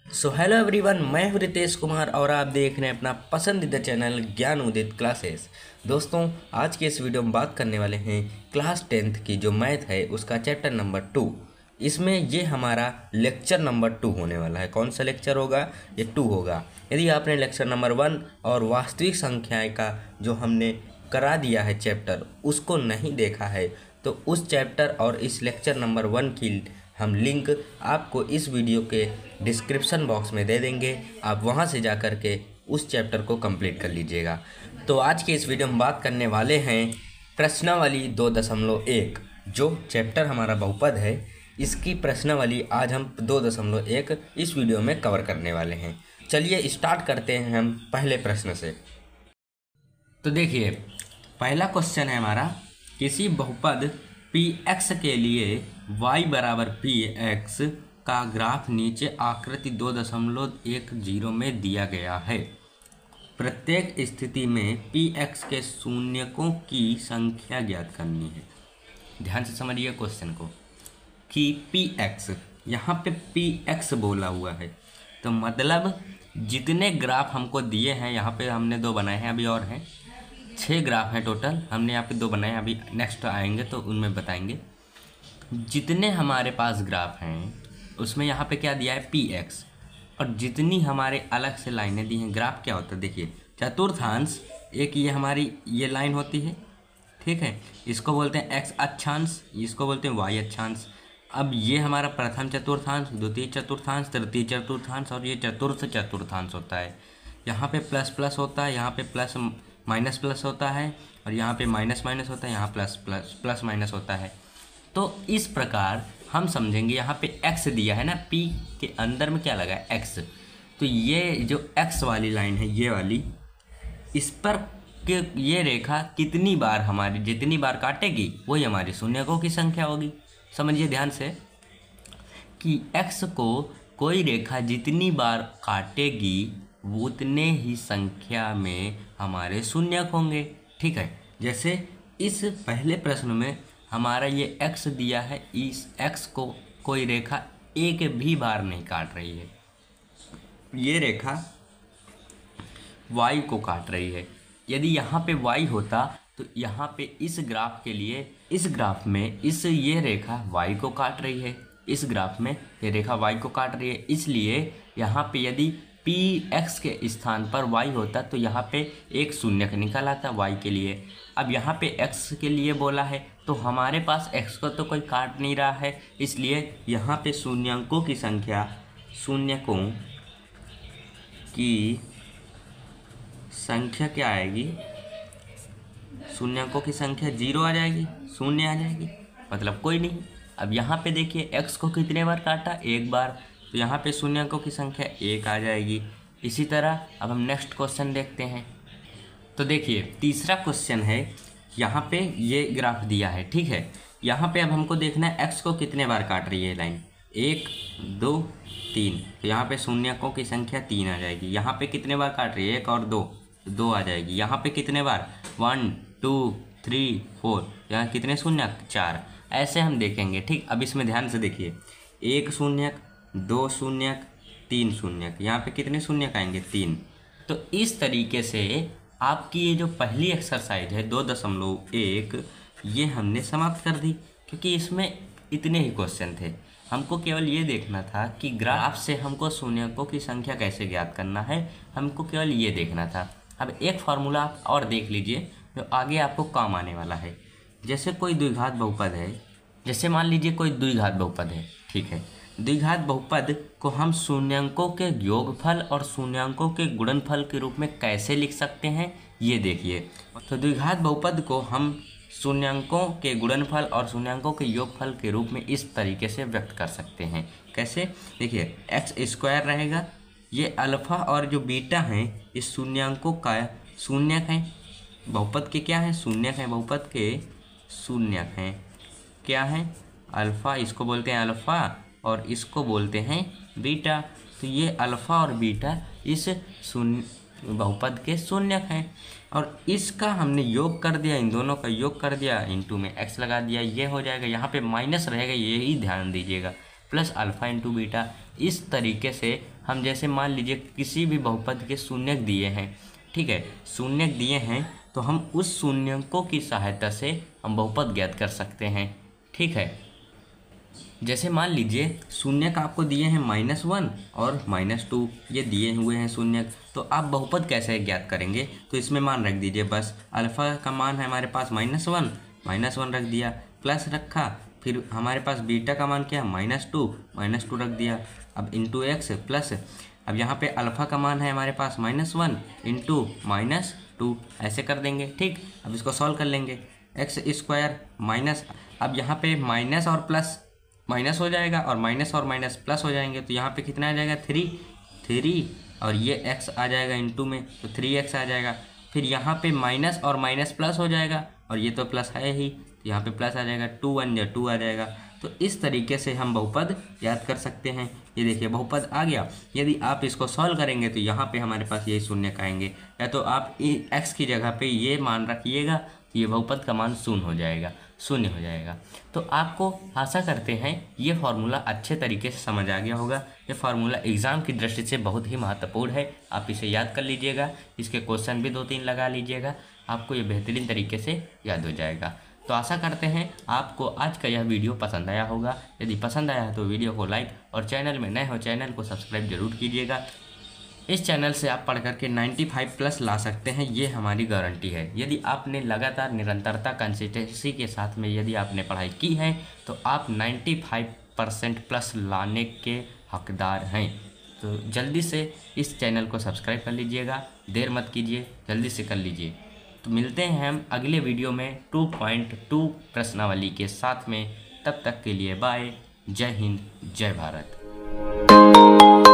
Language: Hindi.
सो हेलो एवरीवन, मैं हूं रितेश कुमार और आप देख रहे हैं अपना पसंदीदा चैनल ज्ञान उदित क्लासेस। दोस्तों, आज के इस वीडियो में बात करने वाले हैं क्लास 10th की जो मैथ है उसका चैप्टर नंबर 2। इसमें ये हमारा लेक्चर नंबर 2 होने वाला है। कौन सा लेक्चर होगा? ये 2 होगा। यदि आपने लेक्चर नंबर 1 और वास्तविक संख्याएं का जो हमने करा दिया है चैप्टर उसको नहीं देखा है तो उस चैप्टर और इस लेक्चर नंबर 1 की हम लिंक आपको इस वीडियो के डिस्क्रिप्शन बॉक्स में दे देंगे। आप वहां से जा कर के उस चैप्टर को कंप्लीट कर लीजिएगा। तो आज के इस वीडियो में बात करने वाले हैं प्रश्नावली 2.1 जो चैप्टर हमारा बहुपद है। इसकी प्रश्नावली आज हम 2.1 इस वीडियो में कवर करने वाले हैं। चलिए स्टार्ट करते हैं हम पहले प्रश्न से। तो देखिए, पहला क्वेश्चन है हमारा, किसी बहुपद px के लिए y बराबर px का ग्राफ नीचे आकृति 2.10 में दिया गया है। प्रत्येक स्थिति में px के शून्यकों की संख्या ज्ञात करनी है। ध्यान से समझिए क्वेश्चन को कि px, यहाँ पे px बोला हुआ है तो मतलब जितने ग्राफ हमको दिए हैं, यहाँ पे हमने 2 बनाए हैं, अभी और हैं 6 ग्राफ हैं टोटल। हमने यहाँ पे 2 बनाए, अभी नेक्स्ट आएंगे तो उनमें बताएंगे। जितने हमारे पास ग्राफ हैं उसमें यहाँ पे क्या दिया है px, और जितनी हमारे अलग से लाइनें दी हैं। ग्राफ क्या होता है? देखिए, चतुर्थांश एक ये हमारी ये लाइन होती है, ठीक है, इसको बोलते हैं x अक्षांश, इसको बोलते हैं y अक्षांश। अब ये हमारा प्रथम चतुर्थांश, द्वितीय चतुर्थांश, तृतीय चतुर्थांश और ये चतुर्थ चतुर्थांश होता है। यहाँ पे प्लस प्लस होता है, यहाँ पे प्लस माइनस प्लस होता है, और यहाँ पे माइनस माइनस होता है, यहाँ प्लस प्लस प्लस माइनस होता है। तो इस प्रकार हम समझेंगे। यहाँ पे x दिया है ना, p के अंदर में क्या लगा है x, तो ये जो x वाली लाइन है ये वाली, इस पर के ये रेखा कितनी बार हमारी जितनी बार काटेगी वही हमारी शून्यकों की संख्या होगी। समझिए ध्यान से कि x को कोई रेखा जितनी बार काटेगी उतने ही संख्या में हमारे शून्यक होंगे, ठीक है। जैसे इस पहले प्रश्न में हमारा ये x दिया है, इस x को कोई रेखा एक भी बार नहीं काट रही है, ये रेखा y को काट रही है। यदि यहाँ पे y होता तो यहाँ पे इस ग्राफ के लिए, इस ग्राफ में ये रेखा y को काट रही है, इस ग्राफ में ये रेखा y को काट रही है, इसलिए यहाँ पे यदि px के स्थान पर y होता तो यहाँ पे एक शून्यक निकल आता y के लिए। अब यहाँ पे x के लिए बोला है तो हमारे पास x को तो कोई काट नहीं रहा है, इसलिए यहाँ पे शून्यकों की संख्या, शून्यकों की संख्या क्या आएगी? शून्यकों की संख्या 0 आ जाएगी, 0 आ जाएगी, मतलब कोई नहीं। अब यहाँ पे देखिए x को कितने बार काटा? 1 बार, तो यहाँ पे शून्यकों की संख्या 1 आ जाएगी। इसी तरह अब हम नेक्स्ट क्वेश्चन देखते हैं। तो देखिए, तीसरा क्वेश्चन है, यहाँ पे ये ग्राफ दिया है, ठीक है। यहाँ पे अब हमको देखना है x को कितने बार काट रही है लाइन, 1 2 3, तो यहाँ पे शून्यकों की संख्या 3 आ जाएगी। यहाँ पे कितने बार काट रही है? 1 और 2, 2 आ जाएगी। यहाँ पे कितने बार? 1 2 3 4, यहाँ कितने शून्यक? 4। ऐसे हम देखेंगे, ठीक। अब इसमें ध्यान से देखिए, 1 शून्यक, 2 शून्यक, 3 शून्यक, यहाँ पे कितने शून्यक आएंगे? 3। तो इस तरीके से आपकी ये जो पहली एक्सरसाइज है 2.1 ये हमने समाप्त कर दी, क्योंकि इसमें इतने ही क्वेश्चन थे। हमको केवल ये देखना था कि ग्राफ से हमको शून्यकों की संख्या कैसे ज्ञात करना है, हमको केवल ये देखना था। अब एक फार्मूला आप और देख लीजिए जो आगे आपको काम आने वाला है। जैसे कोई द्विघात बहुपद है, जैसे मान लीजिए कोई द्विघात बहुपद है, ठीक है। द्विघात बहुपद को हम शून्यकों के योगफल और शून्यकों के गुणनफल के रूप में कैसे लिख सकते हैं, ये देखिए। तो द्विघात बहुपद को हम शून्यकों के गुणनफल और शून्यकों के योगफल के रूप में इस तरीके से व्यक्त कर सकते हैं। कैसे? देखिए, x² रहेगा, ये अल्फा और जो बीटा हैं इस शून्यकों का शून्यक हैं, बहुपद के क्या हैं? शून्यक हैं, बहुपद के शून्यक हैं। क्या हैं? अल्फा, इसको बोलते हैं अल्फा और इसको बोलते हैं बीटा। तो ये अल्फा और बीटा इस बहुपद के शून्यक हैं, और इसका हमने योग कर दिया, इन दोनों का योग कर दिया, इनटू में x लगा दिया, ये हो जाएगा। यहाँ पे माइनस रहेगा, ये ही ध्यान दीजिएगा, प्लस अल्फा इंटू बीटा, इस तरीके से हम जैसे मान लीजिए किसी भी बहुपद के शून्यक दिए हैं, ठीक है, शून्यक दिए हैं तो हम उस शून्यकों की सहायता से हम बहुपद ज्ञात कर सकते हैं, ठीक है। जैसे मान लीजिए शून्यक आपको दिए हैं -1 और -2, ये दिए हुए हैं शून्यक, तो आप बहुपद कैसे ज्ञात करेंगे? तो इसमें मान रख दीजिए, बस अल्फ़ा का मान है हमारे पास -1 रख दिया, प्लस रखा, फिर हमारे पास बीटा का मान क्या है -2 रख दिया, अब इंटू एक्स प्लस, अब यहाँ पे अल्फ़ा का मान है हमारे पास -1 इंटू -2 ऐसे कर देंगे, ठीक। अब इसको सॉल्व कर लेंगे, x² माइनस, अब यहाँ पे माइनस और प्लस माइनस हो जाएगा और माइनस प्लस हो जाएंगे, तो यहाँ पे कितना आ जाएगा 3 और ये x आ जाएगा इंटू में, तो 3x आ जाएगा। फिर यहाँ पे माइनस और माइनस प्लस हो जाएगा और ये तो प्लस है ही, तो यहाँ पे प्लस आ जाएगा, 2 1 या 2 आ जाएगा। तो इस तरीके से हम बहुपद याद कर सकते हैं। ये देखिए बहुपद आ गया। यदि आप इसको सॉल्व करेंगे तो यहाँ पे हमारे पास यही शून्य आएंगे, या तो आप x की जगह पे ये मान रखिएगा, तो ये बहुपद का मान शून्य हो जाएगा। तो आपको आशा करते हैं ये फार्मूला अच्छे तरीके से समझ आ गया होगा। ये फार्मूला एग्ज़ाम की दृष्टि से बहुत ही महत्वपूर्ण है, आप इसे याद कर लीजिएगा, इसके क्वेश्चन भी 2-3 लगा लीजिएगा, आपको ये बेहतरीन तरीके से याद हो जाएगा। तो आशा करते हैं आपको आज का यह वीडियो पसंद आया होगा। यदि पसंद आया है तो वीडियो को लाइक और चैनल में नए हो चैनल को सब्सक्राइब जरूर कीजिएगा। इस चैनल से आप पढ़ करके 95+ ला सकते हैं, ये हमारी गारंटी है। यदि आपने लगातार निरंतरता कंसिस्टेंसी के साथ में यदि आपने पढ़ाई की है तो आप 95% + लाने के हकदार हैं। तो जल्दी से इस चैनल को सब्सक्राइब कर लीजिएगा, देर मत कीजिए, जल्दी से कर लीजिए। तो मिलते हैं हम अगले वीडियो में 2.2 प्रश्नावली के साथ में। तब तक के लिए बाय, जय हिंद, जय भारत।